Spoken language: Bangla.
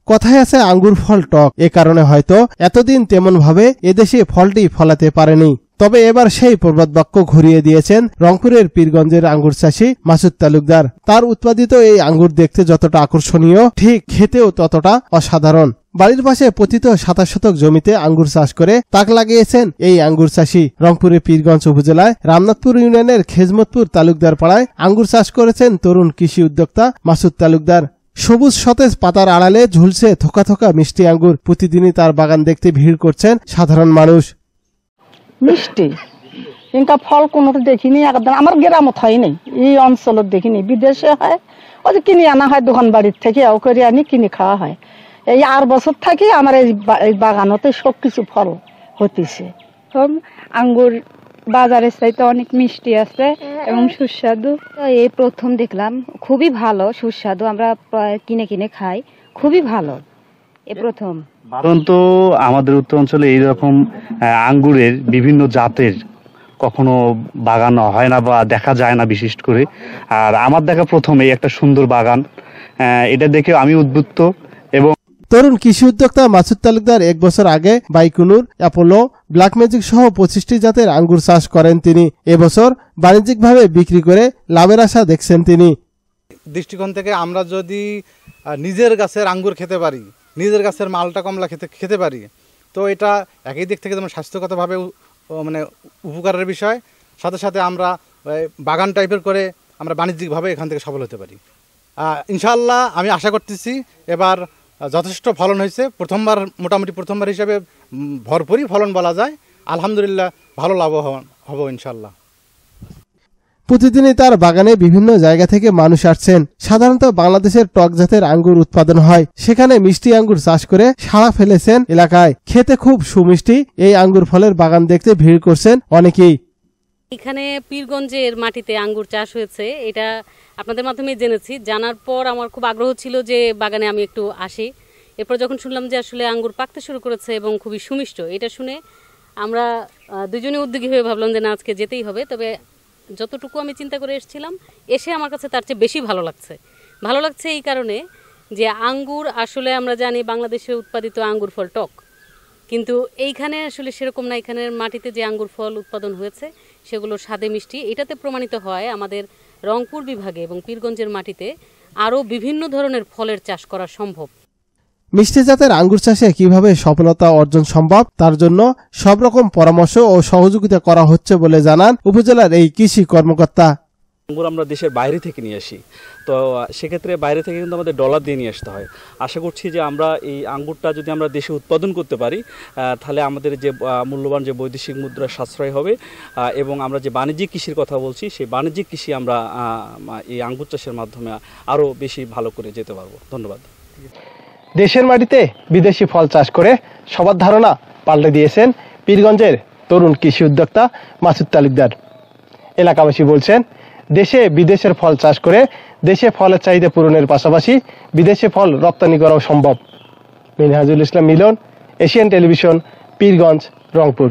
কথায় আছে আঙ্গুর ফল টক, এ কারণে হয়তো এতদিন তেমন ভাবে এদেশে ফলটি ফলাতে পারেনি। তবে এবার সেই প্রবাদ বাক্য ঘুরিয়ে দিয়েছেন রংপুরের পীরগঞ্জের আঙ্গুর চাষী মাসুদ তালুকদার। তার উৎপাদিত এই আঙ্গুর দেখতে যতটা আকর্ষণীয়, ঠিক খেতেও ততটা অসাধারণ। বাড়ির পাশে পতিত 27 শতক জমিতে আঙ্গুর চাষ করে তাক লাগিয়েছেন এই আঙ্গুর চাষী। রংপুরের পীরগঞ্জ উপজেলায় রামনাথপুর ইউনিয়নের খেজমতপুর তালুকদার পাড়ায় আঙ্গুর চাষ করেছেন তরুণ কৃষি উদ্যোক্তা মাসুদ তালুকদার। সবুজ সতেজ পাতার আড়ালে ঝুলছে থোকা থোকা মিষ্টি আঙ্গুর। প্রতিদিনই তার বাগান দেখতে ভিড় করছেন সাধারণ মানুষ। মিষ্টি ইনকা ফল কোনোটা দেখিনি, একদম আমার গ্রামত হয় নাই, এই অঞ্চলত দেখিনি। বিদেশে হয়, ওই যে কিনে আনা হয় দোকান বাড়ির থেকে, ও করে আনি কিনে খাওয়া হয়। এই 8 বছর থাকি আমার এই বাগানতে সব কিছু ফল হতেছে। আঙ্গুর বাজারের চাইতে অনেক মিষ্টি আছে এবং সুস্বাদু। এই প্রথম দেখলাম, খুবই ভালো সুস্বাদু। আমরা কিনে কিনে খাই, খুবই ভালো। এ প্রথম। সাধারণত আমাদের উত্তর অঞ্চলে এইরকম আঙ্গুরের বিভিন্ন জাতের কখনো বাগান হয় না বা দেখা যায় না বিশেষ করে। আর আমার দেখা প্রথম এই একটা সুন্দর বাগান, এটা দেখে আমি উদ্বুদ্ধ। এবং তরুণ কৃষি উদ্যোক্তা মাসুদ তালুকদার 1 বছর আগে বাইকুনুর, অ্যাপোলো, ব্ল্যাক ম্যাজিক সহ 25টি জাতের আঙ্গুর চাষ করেন তিনি। এবছর বাণিজ্যিকভাবে বিক্রি করে লাভের আশা দেখছেন তিনি। দৃষ্টিকোণ থেকে আমরা যদি নিজের গাছের আঙ্গুর খেতে পারি, নিজের গাছের মালটা কমলা খেতে পারি, তো এটা একই দিক থেকে যেমন স্বাস্থ্যগতভাবে মানে উপকারের বিষয়, সাথে সাথে আমরা বাগান টাইপের করে আমরা বাণিজ্যিকভাবে এখান থেকে সফল হতে পারি। ইনশাআল্লাহ আমি আশা করতেছি এবার যথেষ্ট ফলন হয়েছে। মোটামুটি প্রথমবার হিসাবে ভরপুরই ফলন বলা যায়। আলহামদুলিল্লাহ ভালো লাভবান হব ইনশাআল্লাহ। প্রতিদিনই তার বাগানে বিভিন্ন জায়গা থেকে মানুষ আসছেন। সাধারণত বাংলাদেশের টক জাতের আঙ্গুর উৎপাদন হয়, সেখানে মিষ্টি আঙ্গুর চাষ করে সাড়া ফেলেছেন এলাকায়। খেতে খুব সুমিষ্টি এই আঙ্গুর ফলের বাগান দেখতে ভিড় করছেন অনেকেই। এখানে পীরগঞ্জের মাটিতে আঙ্গুর চাষ হয়েছে, এটা আপনাদের মাধ্যমে জেনেছি। জানার পর আমার খুব আগ্রহ ছিল যে বাগানে আমি একটু আসি। এরপর যখন শুনলাম যে আসলে আঙ্গুর পাকতে শুরু করেছে এবং খুবই সুমিষ্ট, এটা শুনে আমরা দুজনে উদ্যোগী হয়ে ভাবলাম যে না, আজকে যেতেই হবে। তবে যতটুকু আমি চিন্তা করে এসেছিলাম, এসে আমার কাছে তার চেয়ে বেশি ভালো লাগছে এই কারণে যে আঙ্গুর আসলে আমরা জানি বাংলাদেশে উৎপাদিত আঙ্গুর ফল টক, কিন্তু এইখানে আসলে সেরকম না। এখানের মাটিতে যে আঙ্গুর ফল উৎপাদন হয়েছে সেগুলো স্বাদে মিষ্টি। এটাতে প্রমাণিত হয় আমাদের রংপুর বিভাগে এবং পীরগঞ্জের মাটিতে আরও বিভিন্ন ধরনের ফলের চাষ করা সম্ভব। মিষ্টি জাতের আঙ্গুর চাষে কিভাবে সফলতা অর্জন সম্ভব, তার জন্য সব রকম পরামর্শ ও সহযোগিতা করা হচ্ছে বলে জানান উপজেলার এই কৃষি কর্মকর্তা। আঙ্গুর আমরা দেশের বাইরে থেকে নিয়ে আসি, তো সেক্ষেত্রে বাইরে থেকে কিন্তু আমাদের ডলার দিয়ে নিয়ে আসতে হয়। আশা করছি যে আমরা এই আঙ্গুরটা যদি আমরা দেশে উৎপাদন করতে পারি, তাহলে আমাদের যে মূল্যবান যে বৈদেশিক মুদ্রার সাশ্রয় হবে এবং আমরা যে বাণিজ্যিক কৃষির কথা বলছি, সেই বাণিজ্যিক কৃষি আমরা এই আঙ্গুর চাষের মাধ্যমে আরও বেশি ভালো করে যেতে পারবো। ধন্যবাদ। দেশের মাটিতে বিদেশি ফল চাষ করে সবার ধারণা পাল্টে দিয়েছেন পীরগঞ্জের তরুণ কৃষি উদ্যোক্তা মাসুদ তালুকদার। এলাকাবাসী বলছেন, দেশে বিদেশের ফল চাষ করে দেশে ফলের চাহিদা পূরণের পাশাপাশি বিদেশে ফল রপ্তানি করাও সম্ভব। মিনহাজুল ইসলাম মিলন, এশিয়ান টেলিভিশন, পীরগঞ্জ, রংপুর।